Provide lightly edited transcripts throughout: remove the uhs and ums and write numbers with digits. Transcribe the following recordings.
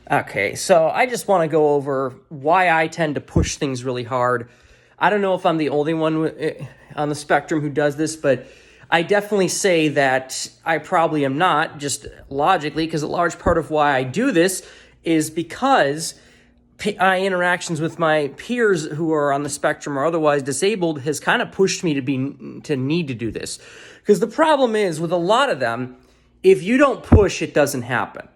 Okay, so I just want to go over why I tend to push things really hard. I don't know if I'm the only one on the spectrum who does this, but I definitely say that I probably am not, just logically, because a large part of why I do this is because my interactions with my peers who are on the spectrum or otherwise disabled has kind of pushed me to need to do this. Because the problem is with a lot of them, if you don't push, it doesn't happen.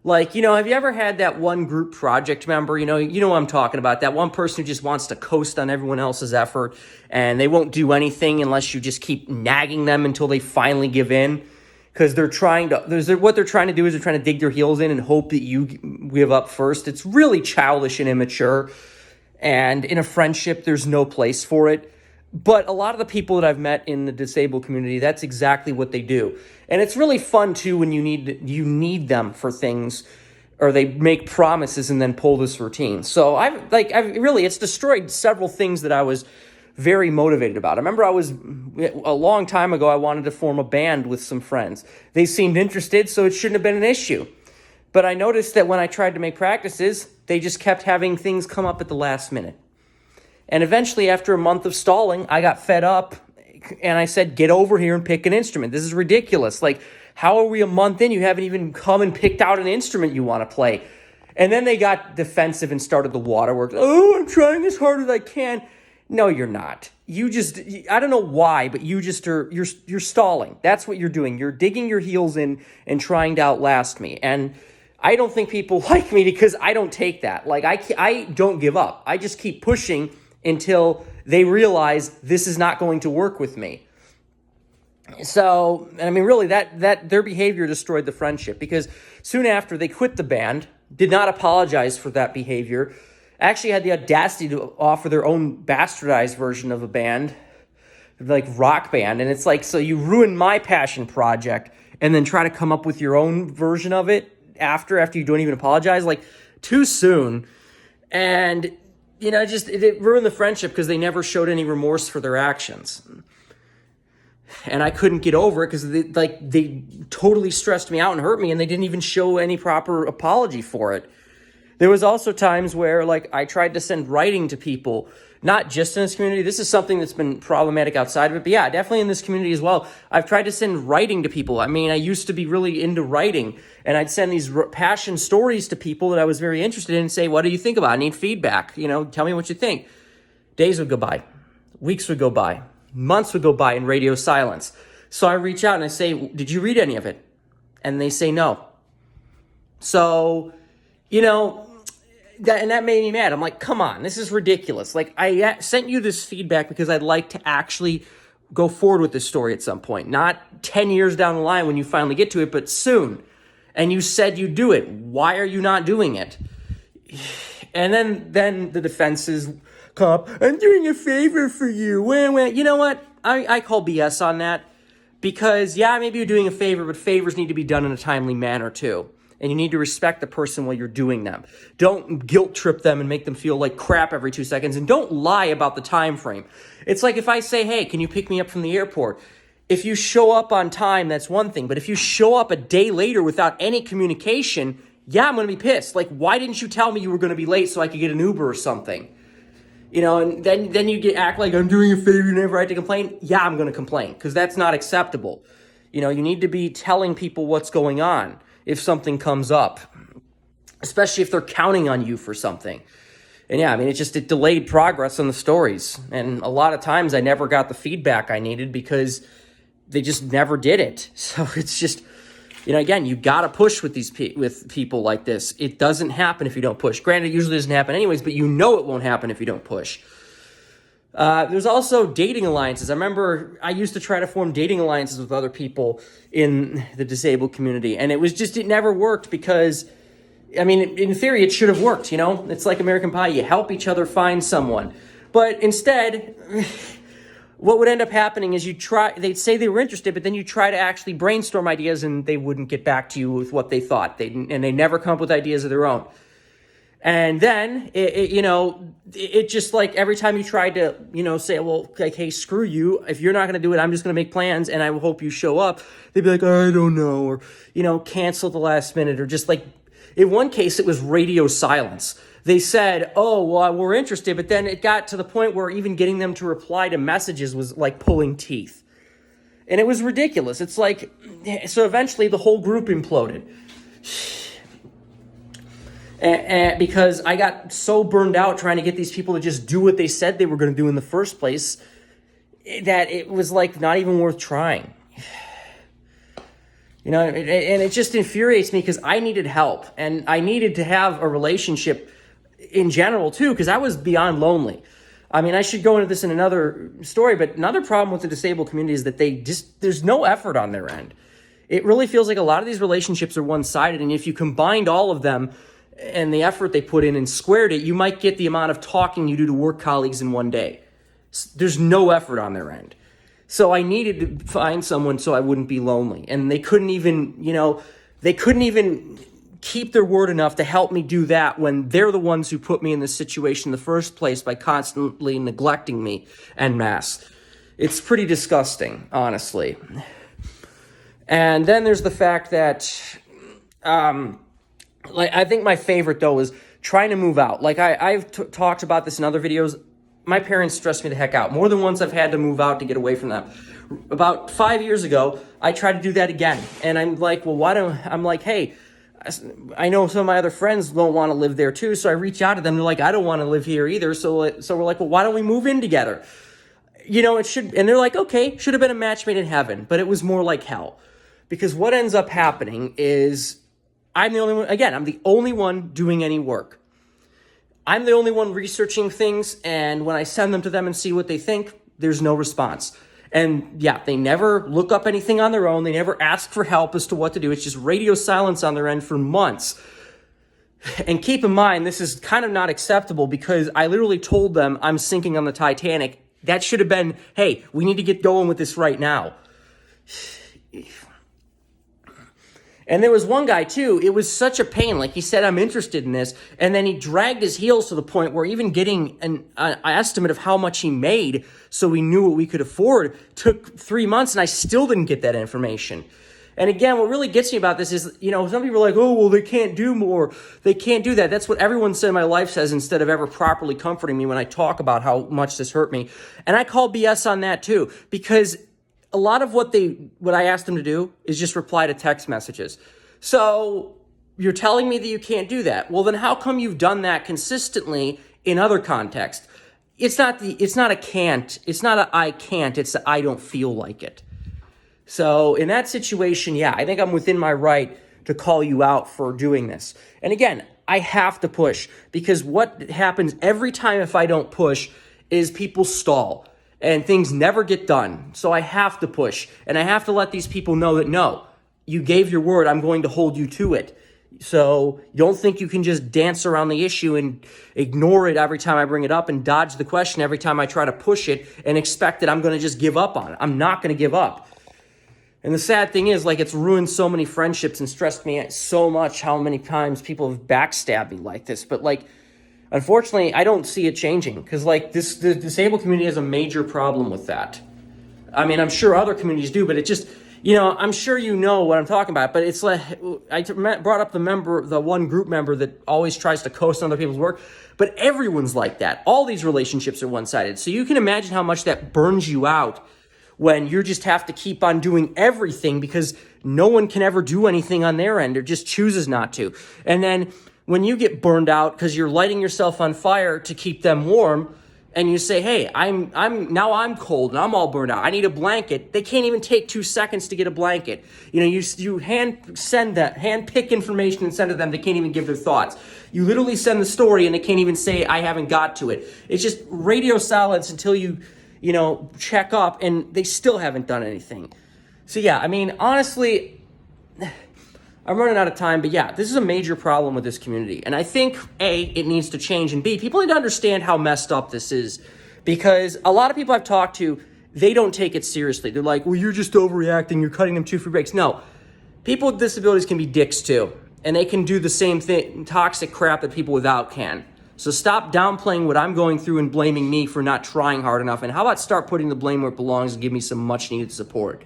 Like, have you ever had that one group project member, you know what I'm talking about, that one person who just wants to coast on everyone else's effort and they won't do anything unless you just keep nagging them until they finally give in? Because what they're trying to do is they're trying to dig their heels in and hope that you give up first. It's really childish and immature. And in a friendship, there's no place for it. But a lot of the people that I've met in the disabled community, that's exactly what they do. And it's really fun, too, when you need them for things, or they make promises and then pull this routine. So it's destroyed several things that I was very motivated about. I remember a long time ago, I wanted to form a band with some friends. They seemed interested, so it shouldn't have been an issue. But I noticed that when I tried to make practices, they just kept having things come up at the last minute. And eventually, after a month of stalling, I got fed up and I said, get over here and pick an instrument. This is ridiculous. Like, how are we a month in? You haven't even come and picked out an instrument you want to play. And then they got defensive and started the waterworks. Oh, I'm trying as hard as I can. No, you're not. I don't know why, but you're stalling. That's what you're doing. You're digging your heels in and trying to outlast me. And I don't think people like me because I don't take that. Like, I don't give up. I just keep pushing until they realize this is not going to work with me. So, I mean, really, that their behavior destroyed the friendship, because soon after they quit the band, did not apologize for that behavior, actually had the audacity to offer their own bastardized version of a band, like rock band. And it's like, so you ruin my passion project and then try to come up with your own version of it after you don't even apologize, like, too soon. And it ruined the friendship because they never showed any remorse for their actions. And I couldn't get over it because they totally stressed me out and hurt me, and they didn't even show any proper apology for it. There was also times where, like, I tried to send writing to people, not just in this community. This is something that's been problematic outside of it, but yeah, definitely in this community as well. I've tried to send writing to people. I mean, I used to be really into writing, and I'd send these passion stories to people that I was very interested in and say, what do you think about it? I need feedback. Tell me what you think. Days would go by. Weeks would go by. Months would go by in radio silence. So I reach out and I say, did you read any of it? And they say no. So, that made me mad. I'm like, come on, this is ridiculous. Like, I sent you this feedback because I'd like to actually go forward with this story at some point. Not 10 years down the line when you finally get to it, but soon. And you said you'd do it. Why are you not doing it? And then the defenses come up. I'm doing a favor for you. Well, you know what? I call BS on that. Because, yeah, maybe you're doing a favor, but favors need to be done in a timely manner, too. And you need to respect the person while you're doing them. Don't guilt trip them and make them feel like crap every 2 seconds. And don't lie about the time frame. It's like if I say, hey, can you pick me up from the airport? If you show up on time, that's one thing. But if you show up a day later without any communication, yeah, I'm going to be pissed. Like, why didn't you tell me you were going to be late so I could get an Uber or something? And then you act like I'm doing a favor, you never have to complain. Yeah, I'm going to complain because that's not acceptable. You need to be telling people what's going on if something comes up, especially if they're counting on you for something. And yeah, I mean, it delayed progress on the stories. And a lot of times I never got the feedback I needed because they just never did it. So it's just, again, you got to push with with people like this. It doesn't happen if you don't push. Granted, it usually doesn't happen anyways, but it won't happen if you don't push. There's also dating alliances. I remember I used to try to form dating alliances with other people in the disabled community, and it never worked because, I mean, in theory, it should have worked, It's like American Pie. You help each other find someone. But instead, what would end up happening is they'd say they were interested, but then you try to actually brainstorm ideas, and they wouldn't get back to you with what they thought. They never come up with ideas of their own. And then, it just like every time you tried to, say, well, like, hey, screw you. If you're not going to do it, I'm just going to make plans and I hope you show up. They'd be like, I don't know. Or, cancel at the last minute, or just like In one case, it was radio silence. They said, oh, well, we're interested, but then it got to the point where even getting them to reply to messages was like pulling teeth. And it was ridiculous. It's like, so eventually the whole group imploded. And because I got so burned out trying to get these people to just do what they said they were going to do in the first place, that it was like not even worth trying. You know, and it just infuriates me because I needed help and I needed to have a relationship in general too, because I was beyond lonely. I mean, I should go into this in another story, but another problem with the disabled community is that there's no effort on their end. It really feels like a lot of these relationships are one-sided, and if you combined all of them and the effort they put in and squared it, you might get the amount of talking you do to work colleagues in one day. There's no effort on their end. So I needed to find someone so I wouldn't be lonely. And they couldn't even keep their word enough to help me do that when they're the ones who put me in this situation in the first place by constantly neglecting me en masse. It's pretty disgusting, honestly. And then there's the fact that, I think my favorite, though, is trying to move out. Like, I've talked about this in other videos. My parents stressed me the heck out. More than once I've had to move out to get away from them. About 5 years ago, I tried to do that again. And I'm like, hey, I know some of my other friends don't want to live there too. So I reach out to them. They're like, I don't want to live here either. So we're like, well, why don't we move in together? You know, and they're like, okay, should have been a match made in heaven. But it was more like hell. Because what ends up happening is I'm the only one doing any work. I'm the only one researching things, and when I send them to them and see what they think, there's no response. And yeah, they never look up anything on their own. They never ask for help as to what to do. It's just radio silence on their end for months. And keep in mind, this is kind of not acceptable because I literally told them I'm sinking on the Titanic. That should have been, hey, we need to get going with this right now. And there was one guy, too, it was such a pain. Like, he said, I'm interested in this. And then he dragged his heels to the point where even getting an estimate of how much he made so we knew what we could afford took 3 months, and I still didn't get that information. And again, what really gets me about this is, you know, some people are like, oh, well, they can't do more. They can't do that. That's what everyone said in my life says instead of ever properly comforting me when I talk about how much this hurt me. And I call BS on that, too, because a lot of what I asked them to do is just reply to text messages. So you're telling me that you can't do that. Well, then how come you've done that consistently in other contexts? It's not a can't. It's not a I can't. It's a I don't feel like it. So in that situation, yeah, I think I'm within my right to call you out for doing this. And again, I have to push because what happens every time if I don't push is people stall. And things never get done. So I have to push. And I have to let these people know that, no, you gave your word. I'm going to hold you to it. So don't think you can just dance around the issue and ignore it every time I bring it up and dodge the question every time I try to push it and expect that I'm going to just give up on it. I'm not going to give up. And the sad thing is, like, it's ruined so many friendships and stressed me out so much how many times people have backstabbed me like this. But, like, unfortunately, I don't see it changing because, like, the disabled community has a major problem with that. I mean, I'm sure other communities do, but it just, you know, I'm sure you know what I'm talking about. But it's like, I brought up the one group member that always tries to coast on other people's work, but everyone's like that. All these relationships are one-sided. So you can imagine how much that burns you out when you just have to keep on doing everything because no one can ever do anything on their end or just chooses not to. And then when you get burned out because you're lighting yourself on fire to keep them warm and you say, hey, I'm cold and I'm all burned out. I need a blanket. They can't even take 2 seconds to get a blanket. You know, you hand pick information and send to them. They can't even give their thoughts. You literally send the story and they can't even say, I haven't got to it. It's just radio silence until you check up and they still haven't done anything. So yeah, I mean, honestly, I'm running out of time, but yeah, this is a major problem with this community. And I think, A, it needs to change, and B, people need to understand how messed up this is. Because a lot of people I've talked to, they don't take it seriously. They're like, well, you're just overreacting, you're cutting them 2 free breaks. No, people with disabilities can be dicks too. And they can do the same thing, toxic crap that people without can. So stop downplaying what I'm going through and blaming me for not trying hard enough. And how about start putting the blame where it belongs and give me some much needed support?